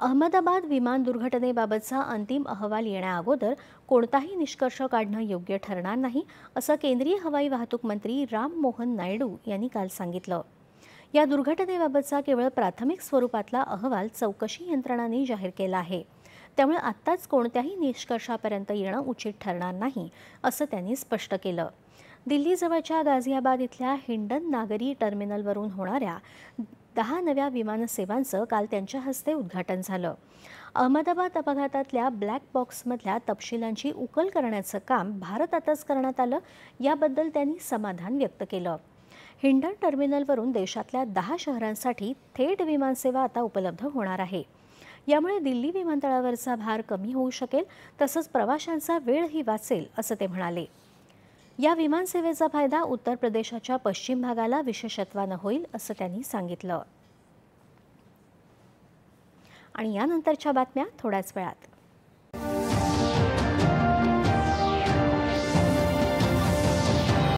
अहमदाबाद विमान दुर्घटनेबाबतचा अंतिम अहवाल येण्याअगोदर कोणताही निष्कर्ष काढणं योग्य ठरणार नाही, असं केंद्रीय हवाई वाहतूक मंत्री राम मोहन नायडू यांनी काल सांगितलं. या दुर्घटनेबाबतचा केवळ प्राथमिक स्वरूपातला अहवाल चौकशी यंत्रणांनी जाहीर केला आहे. त्यामुळे आत्ताच कोणत्याही निष्कर्षापर्यंत येणं उचित ठरणार नाही, असं त्यांनी स्पष्ट केलं. दिल्लीजवळच्या गाझियाबाद इथल्या हिंडन नागरी टर्मिनलवरून होणाऱ्या 10 नव्या विमानसेवांचं काल त्यांच्या हस्ते उद्घाटन झालं. अहमदाबाद अपघातातल्या ब्लॅक बॉक्समधल्या तपशिलांची उकल करण्याचं काम भारतातच करण्यात आलं, याबद्दल त्यांनी समाधान व्यक्त केलं. हिंडन टर्मिनलवरून देशातल्या 10 शहरांसाठी थेट विमानसेवा आता उपलब्ध होणार आहे. यामुळे दिल्ली विमानतळावरचा भार कमी होऊ शकेल, तसंच प्रवाशांचा वेळही वाचेल, असं ते म्हणाले. या विमानसेवेचा फायदा उत्तर प्रदेशाच्या पश्चिम भागाला विशेषत्वानं होईल, असं त्यांनी सांगितलं. आणि यानंतरच्या बातम्या थोड्याच वेळात.